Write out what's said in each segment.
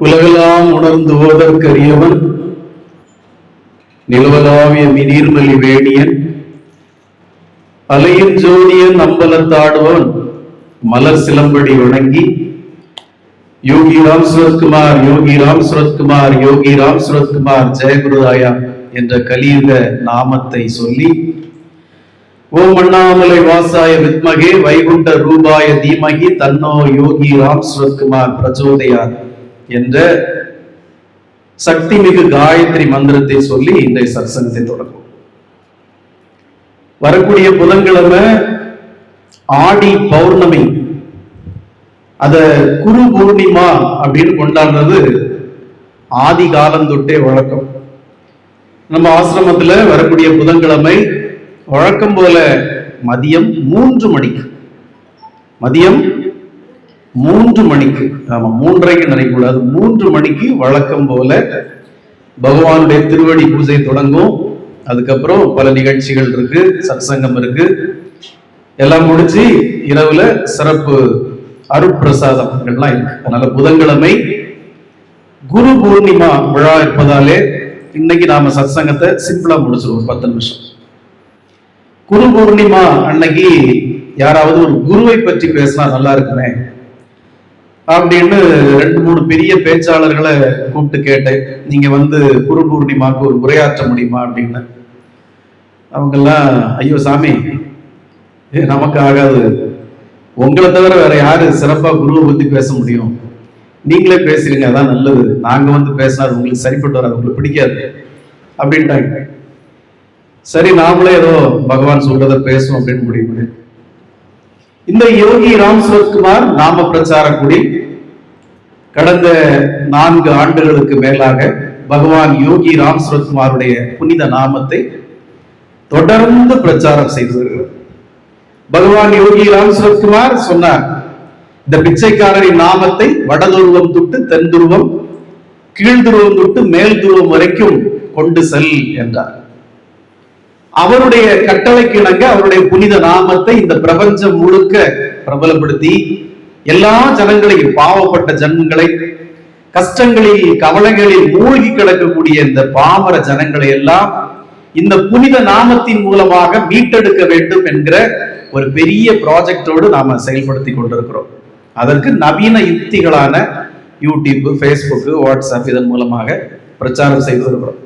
உலகெல்லாம் உணர்ந்து ஓதற்கரியவன் நிலவலாவிய நீர்மலி வேணியன் அலையின் ஜோதியன் அம்பலத்தாடுவன் மலர் சிலம்படி வணங்கி யோகி ராம் சுரத்குமார் யோகி ராம் சுரத்குமார் யோகி ராம் சுரத்குமார் ஜெயகுருதாயா என்ற கலியுக நாமத்தை சொல்லி ஓம் அண்ணாமலை வாசாய வித்மகே வைகுண்ட ரூபாய தீமகி தன்னோ யோகி ராம் சுரத்குமார் பிரச்சோதயார் என்ற சக்தி மிகு காயத்ரி மந்திரத்தை சொல்லி இன்றைய சத்சங்கத்தை தொடங்கும். வரக்கூடிய புதன்கிழமை ஆடி பௌர்ணமி, அத குரு பூர்ணிமா அப்படின்னு கொண்டாடுறது ஆதி காலம் தொட்டே வழக்கம். நம்ம ஆசிரமத்துல வரக்கூடிய புதன்கிழமை வழக்கம் போல மதியம் 3 மணிக்கு, மதியம் 3 மணிக்கு, ஆமா 3:30 நினைக்கூடாது, 3 மணிக்கு வழக்கம் போல பகவானுடைய திருவடி பூஜை தொடங்கும். அதுக்கப்புறம் பல நிகழ்ச்சிகள் இருக்கு, சத்சங்கம் இருக்கு, எல்லாம் முடிச்சு இரவுல சிறப்பு அருட்பிரசாதங்கள்லாம் இருக்கு. அதனால புதன்கிழமை குரு பூர்ணிமா விழா இருப்பதாலே இன்னைக்கு நாம சத்சங்கத்தை சிம்பிளா முடிச்சிருவோம், 10 நிமிஷம். குரு பூர்ணிமா அன்னைக்கு யாராவது ஒரு குருவை பற்றி பேசினா நல்லா இருக்குமே அப்படின்னு 2-3 பெரிய பேச்சாளர்களை கூப்பிட்டு கேட்டேன், நீங்க குரு பூர்ணிமாவுக்கு ஒரு உரையாற்ற முடியுமா அப்படின்னு. அவங்கெல்லாம் ஐயோ சாமி நமக்கு ஆகாது, உங்களை தவிர வேற யாரு சிறப்பா குருவை பத்தி பேச முடியும், நீங்களே பேசுறீங்க அதான் நல்லது, நாங்க பேசினா உங்களுக்கு சரிப்பட்டு வராது, உங்களுக்கு பிடிக்காது அப்படின்ட்டாங்க. சரி நாமளே ஏதோ பகவான் சொல்றத பேசுவோம் அப்படின்னு முடிவு. இந்த யோகி ராம் சுரத்குமார் நாம பிரச்சார குடி கடந்த 4 ஆண்டுகளுக்கு மேலாக பகவான் யோகி ராம் சுரத்குமாருடைய புனித நாமத்தை தொடர்ந்து பிரச்சாரம் செய்து வருகிறார். பகவான் யோகி ராம் சுரத்குமார் சொன்னார், இந்த பிச்சைக்காரரின் நாமத்தை வடதுருவம் தொட்டு தென் துருவம், கீழ்துருவம் தொட்டு மேல் துருவம் வரைக்கும் கொண்டு செல் என்றார். அவருடைய கட்டளைக்கு இணங்க அவருடைய புனித நாமத்தை இந்த பிரபஞ்சம் முழுக்க பிரபலப்படுத்தி எல்லா ஜனங்களையும், பாவப்பட்ட ஜனங்களை, கஷ்டங்களில் கவலைகளில் மூழ்கி கிடக்கக்கூடிய இந்த பாமர ஜனங்களை எல்லாம் இந்த புனித நாமத்தின் மூலமாக மீட்டெடுக்க வேண்டும் என்கிற ஒரு பெரிய ப்ராஜெக்டோடு நாம செயல்படுத்தி கொண்டிருக்கிறோம். அதற்கு நவீன யுக்திகளான யூடியூப், ஃபேஸ்புக், வாட்ஸ்அப் இதன் மூலமாக பிரச்சாரம் செய்து வருகிறோம்.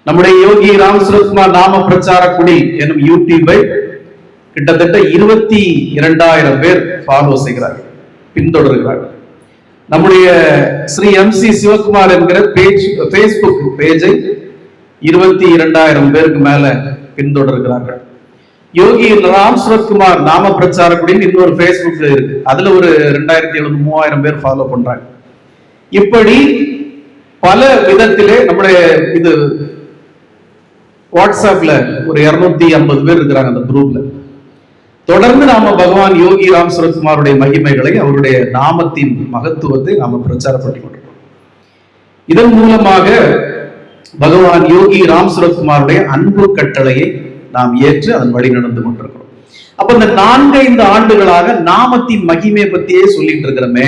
நம்முடைய யோகி ராம் சுரத்குமார் நாம பிரச்சார குடி எனும் யூடியூபை கிட்டத்தட்ட 22,000 பேர் ஃபாலோ செய்கிறார்கள், பின்தொடர்கிறார்கள். நம்முடைய ஸ்ரீ MC சிவகுமார் என்கிற ஃபேஸ்புக் பேஜை 22,000 பேருக்கு மேல பின்தொடர்கிறார்கள். யோகி ராம் சுரத்குமார் நாம பிரச்சார குடின்னு இன்னொரு ஃபேஸ்புக் இருக்கு, அதுல ஒரு 2,700-3,000 பேர் ஃபாலோ பண்றாங்க. இப்படி பல விதத்திலே நம்முடைய இது வாட்ஸ்அப்ல ஒரு 250 பேர் இருக்கிறாங்க அந்த குரூப்ல. தொடர்ந்து நாம பகவான் யோகி ராம் சுரத்குமாருடைய மகிமைகளை, அவருடைய நாமத்தின் மகத்துவத்தை நாம பிரச்சாரப்பட்டு கொண்டிருக்கோம். இதன் மூலமாக பகவான் யோகி ராம் சுரத்குமாருடைய அன்பு கட்டளையை நாம் ஏற்று அதன் வழி நடந்து கொண்டிருக்கிறோம். அப்ப இந்த 4-5 ஆண்டுகளாக நாமத்தின் மகிமை பத்தியே சொல்லிட்டு இருக்கிறோமே.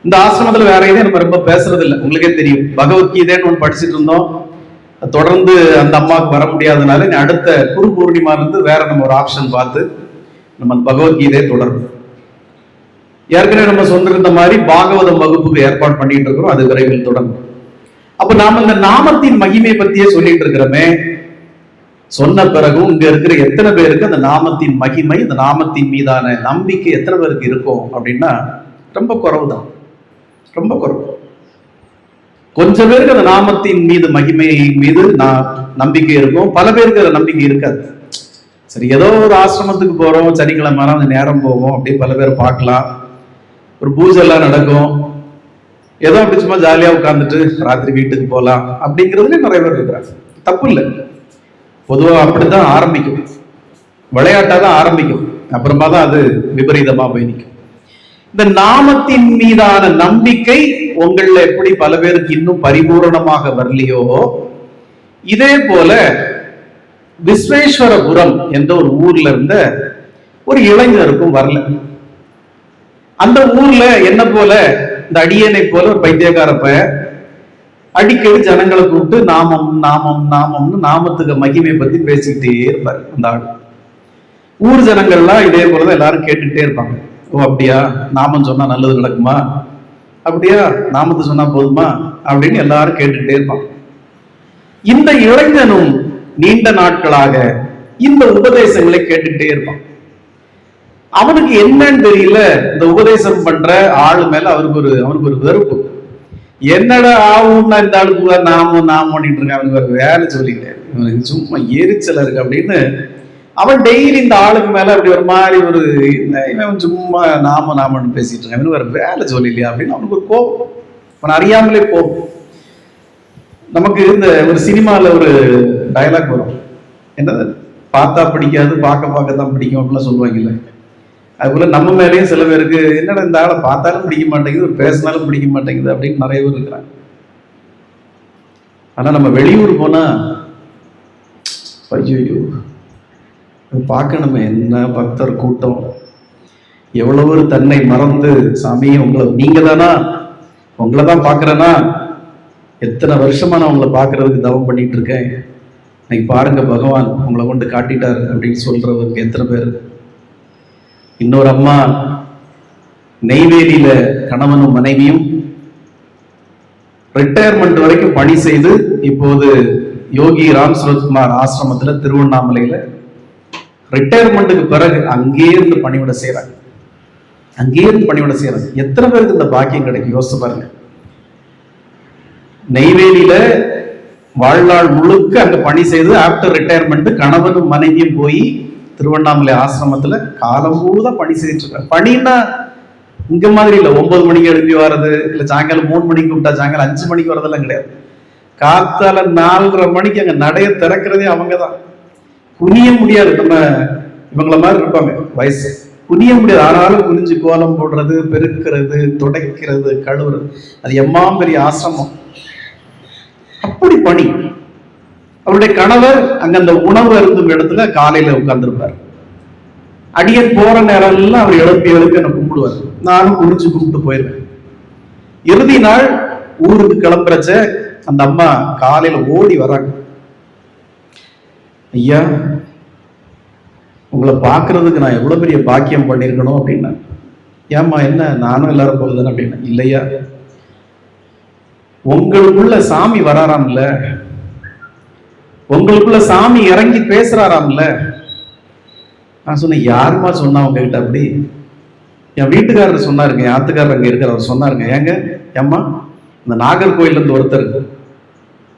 இந்த ஆசிரமத்துல வேற எதையும் நம்ம ரொம்ப பேசுறது இல்லை, உங்களுக்கே தெரியும். பகவத்கீதைன்னு ஒன்று படிச்சுட்டு இருந்தோம், தொடர்ந்து அந்த அம்மாவுக்கு வர முடியாதனால அடுத்த குரு பூர்ணிமா இருந்து வேற நம்ம ஒரு ஆப்ஷன் பார்த்து நம்ம பகவத்கீதையை தொடரும். ஏற்கனவே நம்ம சொல்லிருந்த மாதிரி பாகவதம் வகுப்புக்கு ஏற்பாடு பண்ணிட்டு இருக்கிறோம், அது விரைவில் தொடங்கும். அப்ப நாம இந்த நாமத்தின் மகிமை பத்தியே சொல்லிட்டு இருக்கிறோமே. சொன்ன பிறகும் இங்க இருக்கிற எத்தனை பேருக்கு அந்த நாமத்தின் மகிமை, இந்த நாமத்தின் மீதான நம்பிக்கை எத்தனை பேருக்கு இருக்கும் அப்படின்னா ரொம்ப குறைவுதான், ரொம்ப குறைவு. கொஞ்சம் பேருக்கு அந்த நாமத்தின் மீது, மகிமை மீது நம்பிக்கை இருக்கும், பல பேருக்கு அந்த நம்பிக்கை இருக்காது. சரி ஏதோ ஒரு ஆசிரமத்துக்கு போறோம், சனிக்கிழமை அந்த நேரம் போவோம், அப்படியே பல பேர் பார்க்கலாம், ஒரு பூஜை எல்லாம் நடக்கும், ஏதோ அப்படி சும்மா ஜாலியா உட்காந்துட்டு ராத்திரி வீட்டுக்கு போகலாம் அப்படிங்கிறதுல நிறைய பேர் இருக்கிறாங்க. தப்பு இல்லை, பொதுவா அப்படித்தான் ஆரம்பிக்கும், விளையாட்டாதான் ஆரம்பிக்கும், அப்புறமா தான் அது விபரீதமா போய் நிற்கும். இந்த நாமத்தின் மீதான நம்பிக்கை உங்கள எப்படி பல பேருக்கு இன்னும் பரிபூரணமாக வரலையோ, இதே போல விஸ்வேஸ்வரபுரம் என்ற ஒரு ஊர்ல இருந்த ஒரு இளைஞருக்கும் வரல. அந்த ஊர்ல என்ன போல இந்த அடியனை போல ஒரு பைத்தியக்காரப்ப அடிக்கடி ஜனங்களை கூப்பிட்டு நாமம் நாமம் நாமம்னு நாமத்துக்கு மகிமை பத்தி பேசிக்கிட்டே இருப்பாரு அந்த ஆள். ஊர் ஜனங்கள்லாம் இதே போலதான் எல்லாரும் கேட்டுக்கிட்டே இருப்பாங்க. ஓ அப்படியா, நாமம் சொன்னா நல்லது நடக்குமா, அப்படியா நாமத்தை சொன்னா போதுமா அப்படின்னு எல்லாரும் கேட்டுக்கிட்டே இருப்பாங்க. இந்த இளைஞனும் நீண்ட நாட்களாக இந்த உபதேசங்களை கேட்டுக்கிட்டே இருப்பான். அவனுக்கு என்னன்னு தெரியல, இந்த உபதேசம் பண்ற ஆளு மேல அவனுக்கு ஒரு வெறுப்பு. என்னடா ஆகும்னா இந்த ஆளுக்கு நாமும் பண்ணிட்டு இருக்கான், அவனுக்கு ஒரு வேலை சொல்லிட்டேன், இவனுக்கு சும்மா எரிச்சல இருக்கு அப்படின்னு அவன் டெய்லி இந்த ஆளுக்கு மேல அப்படி ஒரு மாதிரி இவன் சும்மா நாமன்னு பேசிட்டு இருக்கான், இவனுக்கு ஒரு வேலை சொல்லலையா அப்படின்னு அவனுக்கு ஒரு கோபம், அவன் அறியாமலே கோபம். நமக்கு இந்த ஒரு சினிமால ஒரு டயலாக் வரும், என்னது பார்த்தா பிடிக்காது பார்க்க தான் பிடிக்கும் அப்படிலாம் சொல்லுவாங்கல்ல. அதுபோல நம்ம மேலேயும் சில பேருக்கு என்னடா இந்த ஆளை பார்த்தாலும் பிடிக்க மாட்டேங்குது, பேசினாலும் பிடிக்க மாட்டேங்குது அப்படின்னு நிறைய பேர் இருக்கிறாங்க. ஆனா நம்ம வெளியூர் போனா ஐயோ பார்க்கணுமே, என்ன பக்தர் கூட்டம், எவ்வளவு தன்னை மறந்து சாமி நீங்க தானா, உங்களை தான் பார்க்கறேன்னா, எத்தனை வருஷமா நான் உங்களை பார்க்கறதுக்கு தவம் பண்ணிட்டு இருக்கேன், இன்னைக்கு பாருங்க பகவான் உங்களை கொண்டு காட்டிட்டாரு அப்படின்னு சொல்றவருக்கு எத்தனை பேர். இன்னொரு அம்மா நெய்வேலியில கணவனும் மனைவியும் ரிட்டையர்மெண்ட் வரைக்கும் பணி செய்து இப்போது யோகி ராம் சுரத்குமார் ஆசிரமத்துல திருவண்ணாமலையில ரிட்டையர்மெண்ட்டுக்கு பிறகு அங்கே இருந்து பணிவிட செய்யறாங்க. எத்தனை பேருக்கு இந்த பாக்கியம் கிடைக்கும் யோசிச்சு பாருங்க. நெய்வேலியில வாழ்நாள் முழுக்க அங்க பணி செய்து ஆப்டர் ரிட்டையர்மெண்ட் கணவனும் மனைவியும் போய் திருவண்ணாமலை ஆசிரமத்துல காலம் முழுதான் பணி செய்துட்டு இருக்காங்க. பணின்னா இங்க மாதிரி இல்ல 9 மணிக்கு எழுப்பி வர்றது, இல்ல சாயங்காலம் 3 மணிக்கு விட்டா சாயங்காலம் 5 மணிக்கு வரதெல்லாம் கிடையாது. காத்தால 4:30 மணிக்கு அங்க நடைய திறக்கிறதே அவங்கதான். குனிய முடியாது, நம்ம இவங்கள மாதிரி இருப்பாங்க வயசு, குனிய முடியாது. ஆனாலும் குனிஞ்சு கோலம் போடுறது, பெருக்கிறது, துடைக்கிறது, கழுவுறது, அது எம்மாம் பெரிய ஆசிரமம். அப்படி பணி. அவருடைய கணவர் அங்க அந்த உணவு அருந்தும் இடத்துல காலையில உட்கார்ந்துருப்பார். அடியன் போற நேரம் எல்லாம் அவர் எழுப்பி என்ன கும்பிடுவார். நானும் குடிச்சு கும்பிட்டு போயிருவேன். இறுதி நாள் ஊருக்கு கிளம்புறச்ச அந்த அம்மா காலையில ஓடி வராங்க. ஐயா உங்களை பாக்குறதுக்கு நான் எவ்வளவு பெரிய பாக்கியம் பண்ணிருக்கணும் அப்படின்னா. ஏம்மா என்ன நானும் எல்லாரும் போகுதுன்னு அப்படின்னா. இல்லையா, உங்களுக்குள்ள சாமி வராராம்ல, உங்களுக்குள்ள சாமி இறங்கி பேசுறாராம்ல. நான் சொன்னேன், யாருமா சொன்னா உங்ககிட்ட அப்படி? என் வீட்டுக்காரர் சொன்னாருங்க, என் ஆத்துக்காரர் அங்க இருக்கிற அவர் சொன்னாருங்க. ஏங்க ஏம்மா, இந்த நாகர்கோயில இருந்து ஒருத்தர்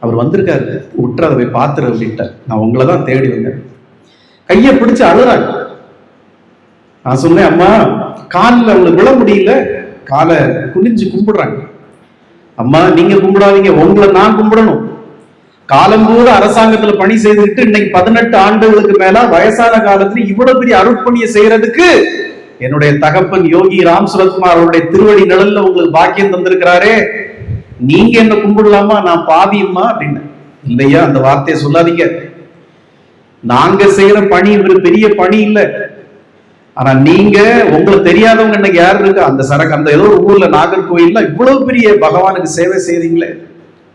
அவர் வந்திருக்காரு, விட்டுற அதை போய் பாத்துரு அப்படின்ட்டு. நான் உங்களை தான் தேடி வந்தேன். கையை பிடிச்சு அழுறாங்க. நான் சொன்னேன், அம்மா காலில் அவங்களுக்கு விழ முடியல, காலை குனிஞ்சு கும்பிடுறாங்க. அம்மா நீங்க கும்பிடாதீங்க, உங்களை நான் கும்பிடணும். காலம் கூட அரசாங்கத்துல பணி செய்துட்டு இன்னைக்கு 18 ஆண்டுகளுக்கு மேல வயசான காலத்துல இவ்வளவு பெரிய அருட்பணியை செய்யறதுக்கு என்னுடைய தகப்பன் யோகி ராம் சுரத்குமார் அவருடைய திருவடி நிழல்ல உங்களுக்கு பாக்கியம் தந்திருக்கிறாரே, நீங்க என்ன கும்பிடலாமா? நான் பாவியம்மா அப்படின்னு. இல்லையா, அந்த வார்த்தையை சொல்லாதீங்க. நாங்க செய்யற பணி ஒரு பெரிய பணி இல்லை. ஆனா நீங்க, உங்களுக்கு தெரியாதவங்க இன்னைக்கு யாரு இருக்கா, அந்த சரக்கு அந்த ஏதோ ஒரு ஊர்ல நாகர்கோயில்ல இவ்வளவு பெரிய பகவானுக்கு சேவை செய்றீங்களே,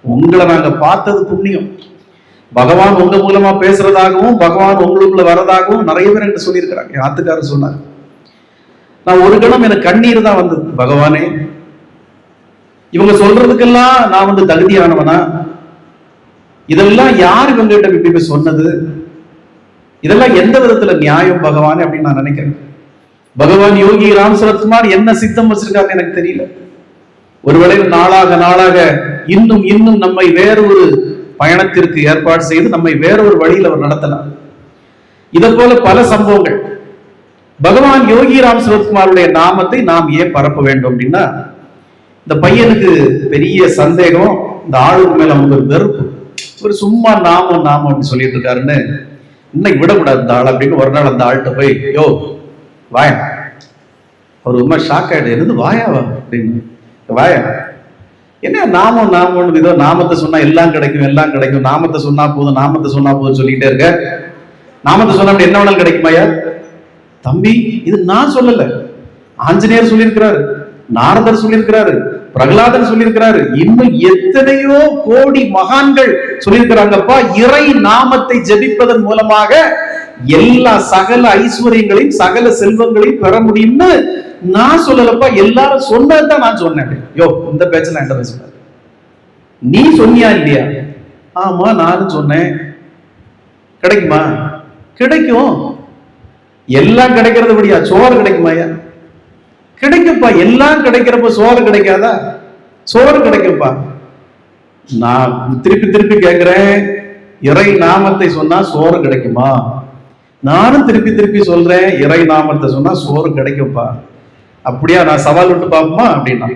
உங்களை நாங்க பார்த்தது புண்ணியம். பகவான் உங்க மூலமா பேசுறதாகவும் பகவான் உங்களுக்குள்ள வரதாகவும் நிறைய பேர் என்கிட்ட சொல்லியிருக்கிறாங்க. என் ஆத்துக்காரர் சொன்னார். நான் ஒரு கணம் எனக்கு கண்ணீர் தான் வந்தது. பகவானே, இவங்க சொல்றதுக்கெல்லாம் நான் தகுதியானவனா? இதெல்லாம் யார் இவங்க கிட்ட இப்படி சொன்னது? இதெல்லாம் எந்த விதத்துல நியாயம் பகவான் அப்படின்னு நான் நினைக்கிறேன். பகவான் யோகி ராம் சுரத்குமார் என்ன சித்தம் வச்சிருக்காருன்னு எனக்கு தெரியல. ஒருவேளை நாளாக இன்னும் இன்னும் நம்மை வேறொரு பயணத்திற்கு ஏற்பாடு செய்து நம்மை வேறொரு வழியில் அவர் நடத்தலாம். இதை போல பல சம்பவங்கள். பகவான் யோகி ராம் சுரத்குமாருடைய நாமத்தை நாம் ஏன் பரப்ப வேண்டும் அப்படின்னா, இந்த பையனுக்கு பெரிய சந்தேகம், இந்த ஆளுக்கு மேல அவங்க ஒரு வெறுப்பு. ஒரு சும்மா நாமம் அப்படின்னு சொல்லிட்டு இருக்காருன்னு இன்னைக்கு விடக்கூடாது இந்த ஆள் அப்படின்னு ஒரு நாள் அந்த ஆள்கிட்ட போய், யோ வாயா, அவர் ரொம்ப ஷாக் ஆயிடு, என்னது வாயாவா அப்படின்னு. வாயா, என்ன நாமம் இதோ நாமத்தை சொன்னா எல்லாம் கிடைக்கும், நாமத்தை சொன்னா போதும் சொல்லிக்கிட்டே இருக்க, நாமத்தை சொன்னா என்ன வேணாலும் கிடைக்குமாயா? தம்பி, இது நான் சொல்லல, ஆஞ்சநேயர் சொல்லியிருக்கிறாரு, நாரதர் சொல்லியிருக்கிறாரு, பிரகலாதன் சொல்லியிருக்கிறாரு, இன்னும் எத்தனையோ கோடி மகான்கள் சொல்லியிருக்கிறாங்கப்பா, இறை நாமத்தை ஜெபிப்பதன் மூலமாக எல்லா சகல ஐஸ்வர்யங்களையும் சகல செல்வங்களையும் பெற முடியும்னு நான் சொல்லலப்பா, எல்லாரும் சொன்னதுதான் நான் சொன்னேன். யோ, இந்த பேச்ச நான் என்ன பேசுறேன்? நீ சொன்னியா இல்லையா? ஆமா, நானும் சொன்னேன். கிடைக்குமா? கிடைக்கும். எல்லாம் கிடைக்கிறது படியா, சோறு கிடைக்குமாயா? கிடைக்கும்பா. எல்லாம் கிடைக்கிறப்ப சோறு கிடைக்காதா? சோறு கிடைக்கும்பா. நான் திருப்பி திருப்பி கேட்கிறேன், இறை நாமத்தை சொன்னா சோறு கிடைக்குமா? நானும் திருப்பி திருப்பி சொல்றேன், இறை நாமத்தை சொன்னா சோறு கிடைக்கும்பா. அப்படியா? நான் சவால் விட்டு பார்ப்போமா அப்படின்னா,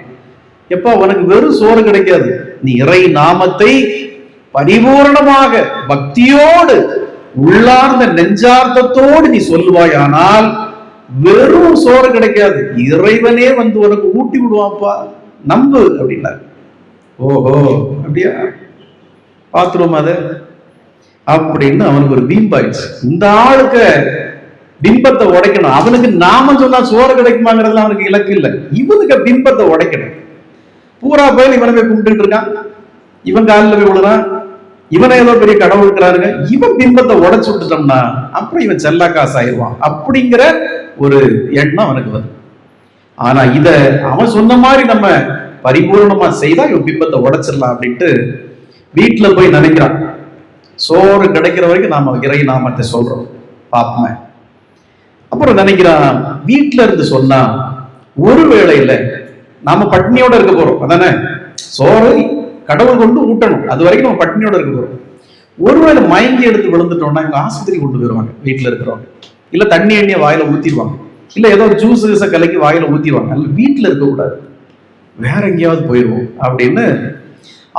எப்பா உனக்கு வெறும் சோறு கிடைக்காது. நீ இறை நாமத்தை பரிபூர்ணமாக பக்தியோடு உள்ளார்ந்த நெஞ்சார்த்தத்தோடு நீ சொல்லுவாயானால் வெறும் சோறு கிடைக்காது, இறைவனே வந்து உனக்கு ஊட்டி விடுவாப்பா, நம்பு அப்படின்னா. ஓஹோ, அப்படியா? பாத்துருவோம் அத அப்படின்னு அவனுக்கு ஒரு பிம்பாயிடுச்சு. இந்த ஆளுக்கு பிம்பத்தை உடைக்கணும். அவனுக்கு நாம சொன்னா சோறு கிடைக்குமாங்கிறதுல அவனுக்கு இலக்கு இல்லை, இவனுக்கு பிம்பத்தை உடைக்கணும். பூரா பேர் இவனை போய் கும்பிட்டு இருக்கான், இவன் காலில் போய் விழுறான், இவனை ஏதோ பெரிய கடவுள் இருக்கிறாருங்க, இவன் பிம்பத்தை உடைச்சு விட்டுட்டோம்னா அப்புறம் இவன் செல்லா காசு ஆயிடுவான் அப்படிங்கிற ஒரு எண்ணம் அவனுக்கு வரும். ஆனா இத அவன் சொன்ன மாதிரி நம்ம பரிபூர்ணமா செய்தா இவன் பிம்பத்தை உடைச்சிடலாம் அப்படின்ட்டு வீட்டுல போய் நினைக்கிறான். சோறு கிடைக்கிற வரைக்கும் நாம இறை நாமத்தை சொல்றோம் பாப்பமே. அப்புறம் நினைக்கிறான், வீட்டுல இருந்து சொன்னா ஒரு வேளையில நாம பட்னியோட இருக்க போறோம், அதானே? சோறு கடவுள் கொண்டு ஊட்டணும், அது வரைக்கும் நம்ம பட்னியோட இருக்க போறோம். ஒருவேளை மயங்கி எடுத்து விழுந்துட்டோம்னா இவங்க ஆஸ்பத்திரி கொண்டு போயிருவாங்க வீட்டுல இருக்கிறவங்க, இல்ல தண்ணி எண்ணிய வாயில ஊத்திடுவாங்க, இல்ல ஏதோ ஜூஸ் கலக்கி வாயில ஊத்திடுவாங்க. அல்ல, வீட்டுல இருக்க கூடாது, வேற எங்கேயாவது போயிடுவோம் அப்படின்னு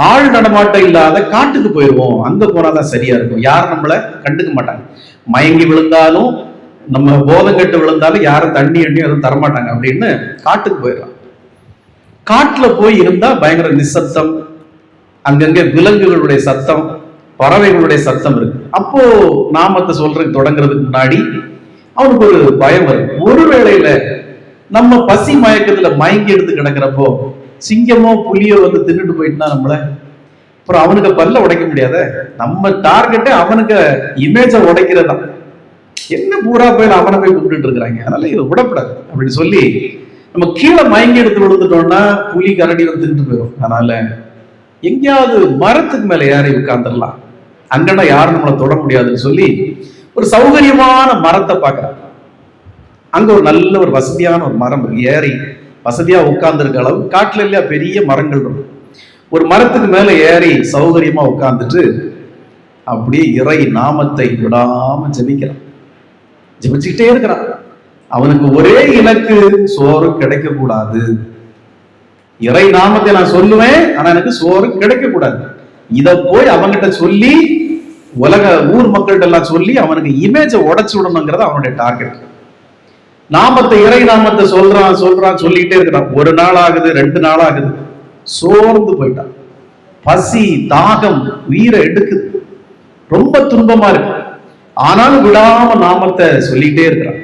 ஆள் நடமாட்டம் இல்லாத காட்டுக்கு போயிடுவோம், அங்க போனாதான் சரியா இருக்கும், யாரும் நம்மளை கண்டுக்க மாட்டாங்க. மயங்கி விழுந்தாலும் நம்ம போதம் கட்டு விழுந்தாலும் யாரும் தண்ணி எண்ணி எதுவும் தரமாட்டாங்க அப்படின்னு காட்டுக்கு போயிடலாம். காட்டுல போய் இருந்தா பயங்கர நிசப்தம், அங்கங்க விலங்குகளுடைய சத்தம், பறவைகளுடைய சத்தம் இருக்கு. அப்போ நாமத்தை சொல்றதுக்கு தொடங்குறதுக்கு முன்னாடி அவனுக்கு ஒரு பயம் வரும். ஒரு வேளையில நம்ம பசி மயக்கத்துல மயங்கி எடுத்து கிடக்கிறப்போ சிங்கமோ புலியோ வந்து தின்னுட்டு போயிட்டுனா நம்மள, அப்புறம் அவனுக்கு பல்ல உடைக்க முடியாத. நம்ம டார்கெட்டே அவனுக்கு இமேஜ உடைக்கிறதா. என்ன பூரா போய் அவனை போய் கும்பிட்டு இருக்கிறாங்க, அதனால இதை விடப்படாது அப்படின்னு சொல்லி நம்ம கீழே மயங்கி எடுத்து விழுந்துட்டோம்னா புலி கரடி வந்து தின்னுட்டு போயிடும். அதனால எங்கேயாவது மரத்துக்கு மேல ஏறி உட்கார்ந்துடலாம், அங்கன்னா யாரும் நம்மளை தொட முடியாதுன்னு சொல்லி ஒரு சௌகரியமான மரத்தை பார்க்கறாங்க. அங்க ஒரு நல்ல ஒரு வசதியான ஒரு மரம் ஏறி வசதியா உட்கார்ந்து இருக்க அளவு காட்டுல இல்லையா பெரிய மரங்கள் இருக்கும். ஒரு மரத்துக்கு மேல ஏறி சௌகரியமா உட்கார்ந்துட்டு அப்படியே இறை நாமத்தை விடாம ஜெபிக்கிறான், ஜெபிச்சுக்கிட்டே இருக்கிறான். அவனுக்கு ஒரே இலக்கு, சோறு கிடைக்க கூடாது. இறை நாமத்தை நான் சொல்லுவேன், ஆனா எனக்கு சோறு கிடைக்க கூடாது. இத போய் அவன்கிட்ட சொல்லி உலக ஊர் மக்கள்கிட்ட எல்லாம் சொல்லி அவனுக்கு இமேஜ உடைச்சு விடணுங்கிறது அவனுடைய டார்கெட். நாமத்தை இறை நாமத்தை சொல்றான் சொல்றான் சொல்லிட்டே இருக்கிறான். ஒரு நாள் ஆகுது, 2 நாள் ஆகுது, சோர்ந்து போயிட்டான். பசி தாகம் உயிரை எடுக்குது, ரொம்ப துன்பமா இருக்கு. ஆனாலும் விடாம நாமத்தை சொல்லிட்டே இருக்கிறான்.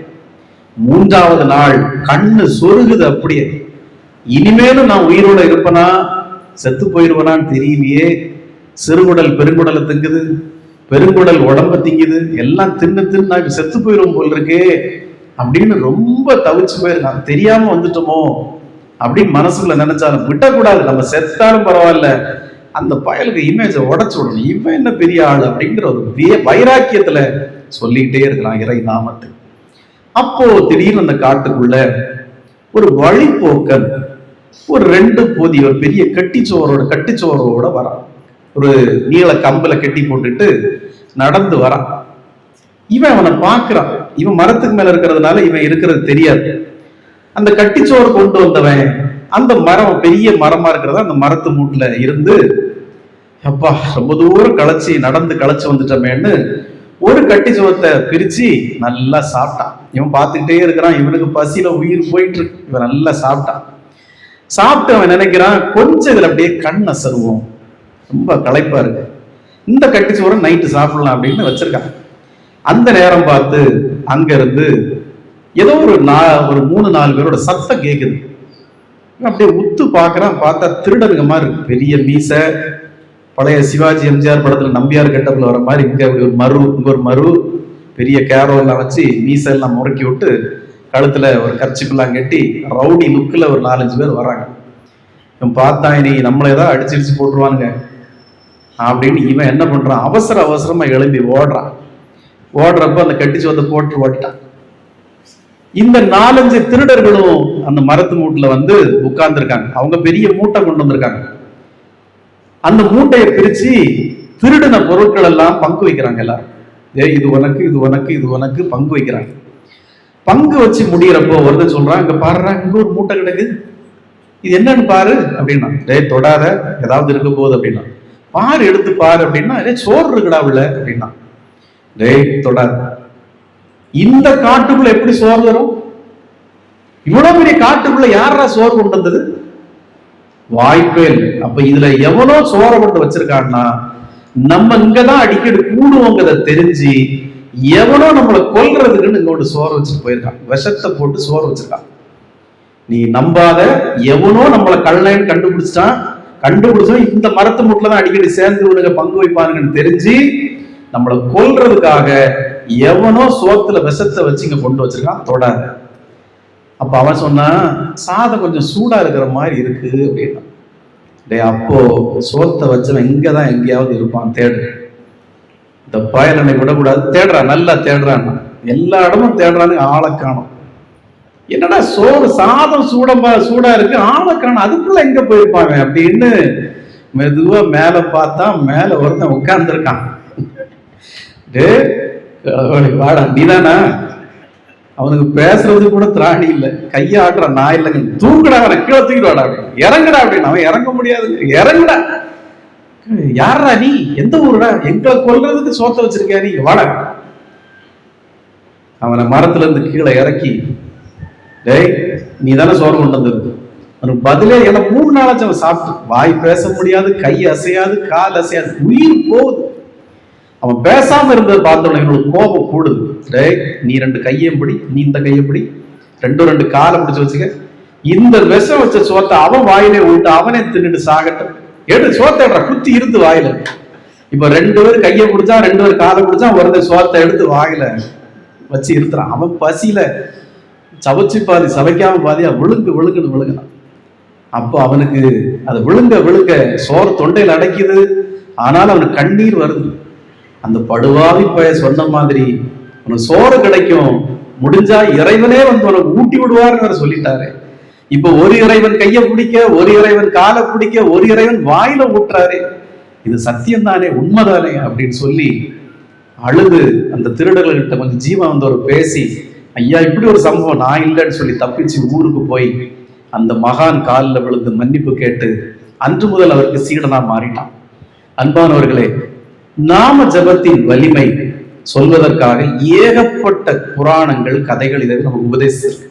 3வது நாள் கண்ணு சொருகுது. அப்படியே இனிமேலும் நான் உயிரோட இருப்பனா செத்து போயிருவனான்னு தெரியலையே. சிறுகுடல் பெருங்குடலை திங்குது, பெருங்குடல் உடம்ப திங்குது, எல்லாம் தின்னு நான் செத்து போயிரும் போல் இருக்கே அப்படின்னு ரொம்ப தவிச்சு போயிருக்கான். தெரியாம வந்துட்டோமோ அப்படின்னு மனசுக்குள்ள நினைச்சாலும் விட்டக்கூடாது, நம்ம செத்தாலும் பரவாயில்ல, அந்த பயலுக்கு இமேஜை உடைச்சு விடணும், இவன் என்ன பெரிய ஆள் அப்படிங்கிற ஒரு வைராக்கியத்துல சொல்லிக்கிட்டே இருக்கிறான் இறை நாமத்தை. அப்போ திடீர்னு அந்த காட்டுக்குள்ள ஒரு வழிபோக்கன் ஒரு 2 போதி ஒரு பெரிய கட்டிச்சோரோட வரான். ஒரு நீள கம்பல கட்டி போட்டுட்டு நடந்து வரான். இவன் அவனை பார்க்கிறான். இவன் மரத்துக்கு மேல இருக்கிறதுனால இவன் இருக்கிறது தெரியாது. அந்த கட்டிச்சோறு கொண்டு வந்தவன் அந்த மரம் பெரிய மரமா இருக்கிறதா அந்த மரத்து மூட்டுல இருந்து, அப்பா ரொம்ப தூரம் நடந்து களைச்சு வந்துட்டமேன்னு ஒரு கட்டிச்சோத்தை பிரிச்சு நல்லா சாப்பிட்டான். இவன் பார்த்துக்கிட்டே இருக்கிறான், இவனுக்கு பசியில உயிர் போயிட்டு இருக்கு. இவன் நல்லா சாப்பிட்டான். சாப்பிட்டு அவன் நினைக்கிறான், கொஞ்சம் இதுல அப்படியே கண் அசருவோம், ரொம்ப களைப்பா இருக்கு, இந்த கட்டிச்சோரை நைட்டு சாப்பிடலாம் அப்படின்னு வச்சிருக்கான். அந்த நேரம் பார்த்து அங்க இருந்து ஏதோ ஒரு 3-4 பேரோட சத்தம் கேட்குது. அப்படியே உத்து பாக்குறான், பார்த்தா திருடனுங்க மாதிரி இருக்கு. பெரிய மீசை, பழைய சிவாஜி எம்ஜிஆர் படத்துல நம்பியார் கெட்டப்ல வர மாதிரி இங்க அப்படி ஒரு மறு, இங்க ஒரு மறு, பெரிய கேரோ எல்லாம் வச்சு மீசை எல்லாம் முறுக்கி விட்டு கழுத்துல ஒரு கர்ச்சிப்பெல்லாம் கட்டி ரவுடி லுக்கில் ஒரு 4-5 பேர் வராங்க. இவன் பார்த்தா இனி நம்மளை ஏதாவது அடிச்சு போட்டுருவானுங்க அப்படின்னு இவன் என்ன பண்றான், அவசரமா எழும்பி ஓடுறான். ஓடுறப்ப அந்த கட்டிச்சு வந்து போட்டு ஓட்டிட்டான். இந்த 4-5 திருடர்களும் அந்த மரத்து மூட்டுல வந்து உட்கார்ந்துருக்காங்க. அவங்க பெரிய மூட்டை கொண்டு வந்திருக்காங்க. அந்த மூட்டையை பிரிச்சு திருடின பொருட்கள் எல்லாம் பங்கு வைக்கிறாங்க. எல்லாரும் இது உனக்கு, இது உனக்கு, இது உனக்கு பங்கு வைக்கிறாங்க. பங்கு வச்சு முடிகிறப்போ வந்து சொல்றான், இங்க பாருறா, இங்க ஒரு மூட்டை கிடக்கு, இது என்னன்னு பாரு அப்படின்னா. தொடாத, ஏதாவது இருக்க போகுது அப்படின்னா. பாரு, எடுத்து பாரு அப்படின்னா. சோறு இருக்குடா உள்ள அப்படின்னா. தொடாத. இந்த காட்டுக்குள்ள எப்படி சோறு வரும்? இவ்வளவு பெரிய காட்டுக்குள்ள யாரா சோறு கொண்டு வந்தது? வாய்ப்பே இல்லை. அப்ப இதுல எவனோ சோறை கொண்டு வச்சிருக்கான்னா நம்ம இங்கதான் அடிக்கடி கூடுவோங்கிறத தெரிஞ்சு எவனோ நம்மளை கொல்றதுக்குன்னு இங்கோட்டு சோறு வச்சுட்டு போயிருக்கான். விஷத்தை போட்டு சோறு வச்சிருக்கான். நீ நம்பாத, எவனோ நம்மளை கள்ளன்னு கண்டுபிடிச்சா இந்த மரத்து மூட்டில தான் அடிக்கடி சேர்ந்து விடுங்க பங்கு வைப்பானுங்கன்னு தெரிஞ்சு நம்மளை கொல்றதுக்காக எவனோ சோத்துல விஷத்தை வச்சு இங்க கொண்டு வச்சிருக்கான். தொடாத. அப்ப அவன் சொன்னா, சாதம் கொஞ்சம் சூடா இருக்கிற மாதிரி இருக்கு அப்படின்னா. அப்போ சோத்தை வச்சவன் இங்கதான் எங்கேயாவது இருப்பான், தேடு. இந்த பயலனை விடக்கூடாது, தேடுறான், நல்லா தேடுறான். எல்லா இடமும் தேடுறான்னு ஆளை காணும். என்னடா சோறு சாதம் சூடா இருக்கு, ஆளை காணும், அதுக்குள்ள எங்க போயிருப்பாங்க அப்படின்னு மெதுவா மேல பார்த்தா மேல ஒருத்தன் உட்கார்ந்துருக்கான். வாடா, நீதானா? அவனுக்கு பேசுறது கூட திராணி இல்லை, கைய ஆட்டுற நான் இல்லைங்க, தூங்குடா, அவனை கீழே தூக்கிட்டு வாடா, இறங்குடா அப்படின்னு. அவன் இறங்க முடியாது, இறங்குடா. யாரா நீ, எந்த ஊருடா, எங்களை கொல்றதுக்கு சோத்த வச்சிருக்கியா நீ, வாடா. அவனை மரத்துல இருந்து கீழே இறக்கி, நீ தானே சோறு கொண்டு வந்தது, அவனுக்கு பதிலே என்ன 3 நாளாச்சும் அவன் சாப்பிட்டு, வாய் பேச முடியாது, கை அசையாது, கால் அசையாது, உயிர் போகுது. அவன் பேசாம இருந்ததை பார்த்தவன என்னோட கோபம் கூடுது. நீ 2 கையையும் பிடி, நீ இந்த கையை பிடி, 2 காலை பிடிச்சு வச்சுக்க. இந்த விஷம் வச்ச சோத்தை அவன் வாயிலே விட்டு அவனே தின்னுட்டு சாகட்டும். எடுத்து சோத்தை குத்தி இருந்து வாயில. இப்ப 2 பேர் கையை பிடிச்சா, 2 பேர் காலை பிடிச்சா, ஒரு சோத்தை எடுத்து வாயில வச்சு இருத்துறான். அவன் பசியில சவச்சி பாதி சவைக்காம பாதியா விழுங்குனான். அப்போ அவனுக்கு அது விழுங்க சோறு தொண்டையில் அடைக்குது. ஆனாலும் அவனுக்கு கண்ணீர் வருது. அந்த படுவாவி பய சொன்ன மாதிரி உனக்கு சோறு கிடைக்கும், முடிஞ்சா இறைவனே வந்து உனக்கு ஊட்டி விடுவார்னு சொல்லிட்டாரு. இப்ப ஒரு இறைவன் கையை பிடிக்க, ஒரு இறைவன் காலை பிடிக்க, ஒரு இறைவன் வாயில ஊட்டுறாரு. இது சத்தியம் தானே, உண்மைதானே அப்படின்னு சொல்லி அழுது அந்த திருடர்கள்கிட்ட கொஞ்சம் ஜீவன் வந்து ஒரு பேசி, ஐயா இப்படி ஒரு சம்பவம் நான் இல்லைன்னு சொல்லி தப்பிச்சு ஊருக்கு போய் அந்த மகான் காலில் விழுந்து மன்னிப்பு கேட்டு அன்று முதல் அவருக்கு சீடனா மாறிட்டான். அன்பானவர்களே, நாம ஜபத்தின் வலிமை சொல்வதற்காக ஏகப்பட்ட புராணங்கள், கதைகள் இதை நமக்கு உபதேசிச்சிருக்கு.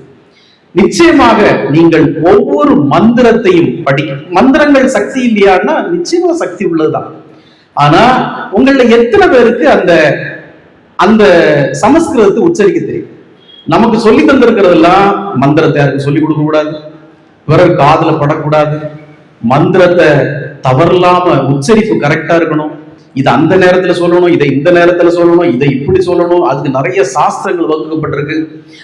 நிச்சயமாக நீங்கள் ஒவ்வொரு மந்திரத்தையும் மந்திரங்கள் சக்தி இல்லையான்னா நிச்சயமா சக்தி உள்ளதுதான். ஆனா உங்கள எத்தனை பேருக்கு அந்த அந்த சமஸ்கிருதத்தை உச்சரிக்க தெரியும்? நமக்கு சொல்லி தந்திருக்கிறதெல்லாம் மந்திரத்தை யாருக்கு சொல்லிக் கொடுக்க கூடாது, பிறகு காதுல படக்கூடாது, மந்திரத்தை தவறில்லாம உச்சரிப்பு கரெக்டா இருக்கணும், இது அந்த நேரத்துல சொல்லணும், இதை இந்த நேரத்துல சொல்லணும், இதை இப்படி சொல்லணும், அதுக்கு நிறைய சாஸ்திரங்கள் வகுக்கப்பட்டிருக்கு.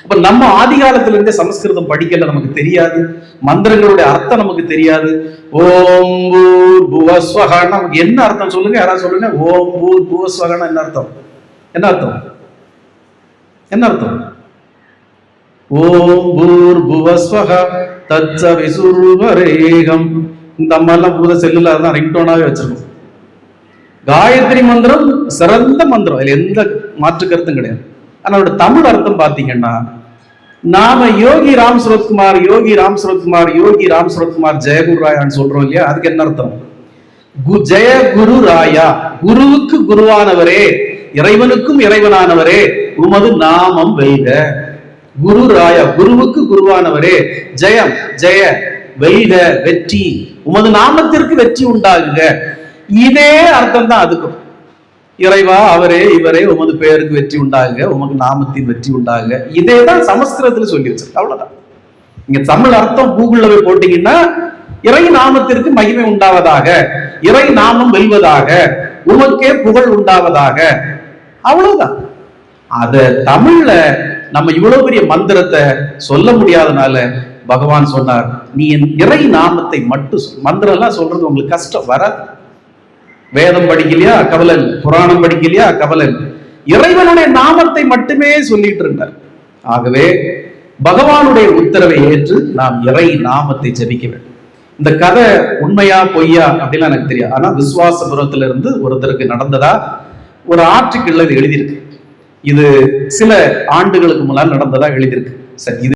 அப்ப நம்ம ஆதி காலத்துல இருந்தே சமஸ்கிருதம் படிக்கல, நமக்கு தெரியாது, மந்திரங்களுடைய அர்த்தம் நமக்கு தெரியாது. ஓம் பூர் புவஸ்வஹான்னா நமக்கு என்ன அர்த்தம் சொல்லுங்க, யாராவது சொல்லுங்க. ஓம் பூர் புவஸ்வஹான்னா என்ன அர்த்தம்? என்ன அர்த்தம்? ஓம் பூர் புவஸ்வஹ தத்ச விசுர்வரேகம். இந்த அம்மாலாம் பூத செல்லுல தான் ரிங்டோனாவே வச்சிருக்கோம். காயத்ரி மந்திரம் சிறந்த மந்திரம், அதுல எந்த மாற்று கருத்தும் கிடையாது. ஆனா அவரோட தமிழ் அர்த்தம் பாத்தீங்கன்னா, நாம யோகி ராம் சுரத்குமார் யோகி ராம் சுரத்குமார் யோகி ராம் சுரத்குமார் ஜெயகுரு ராயான்னு சொல்றோம் இல்லையா, அதுக்கு என்ன அர்த்தம்? ஜெய குரு ராயா, குருவுக்கு குருவானவரே, இறைவனுக்கும் இறைவனானவரே, உமது நாமம் வெல்க. குரு ராயா, குருவுக்கு குருவானவரே, ஜெயம் ஜெய, வெல்க வெற்றி, உமது நாமத்திற்கு வெற்றி உண்டாகுங்க. இதே அர்த்தம் தான் அதுக்கும். இறைவா அவரே இவரே உமது பெயருக்கு வெற்றி உண்டாகுங்க, உமக்கு நாமத்தின் வெற்றி உண்டாகுங்க. இதே தான் சமஸ்கிருதத்துல சொல்லி வச்சிருக்கு. அவ்வளவுதான். இங்க தமிழ் அர்த்தம் கூகுள்ல போய் போட்டீங்கன்னா இறை நாமத்திற்கு மகிமை உண்டாவதாக, இறை நாமம் வெல்வதாக, உமக்கே புகழ் உண்டாவதாக, அவ்வளவுதான். அத தமிழ்ல நம்ம இவ்வளவு பெரிய மந்திரத்தை சொல்ல முடியாதனால பகவான் சொன்னார், நீ என் இறை நாமத்தை மட்டும் மந்திரம் எல்லாம் சொல்றது உங்களுக்கு கஷ்டம் வராது. வேதம் படிக்கலையா கவலன், புராணம் படிக்கலையா கவலன், இறைவனுடைய நாமத்தை மட்டுமே சொல்லிட்டு இருந்தார். ஆகவே பகவானுடைய உத்தரவை ஏற்று நாம் இறை நாமத்தை ஜெபிக்க வேண்டும். இந்த கதை உண்மையா பொய்யா அப்படிலாம் எனக்கு தெரியாது. ஆனா விசுவாசபுரத்துல இருந்து ஒருத்தருக்கு நடந்ததா ஒரு ஆர்டிக்கிள்ல இது எழுதியிருக்கு. இது சில ஆண்டுகளுக்கு முன்னால் நடந்ததா எழுதியிருக்கு. சரி, இது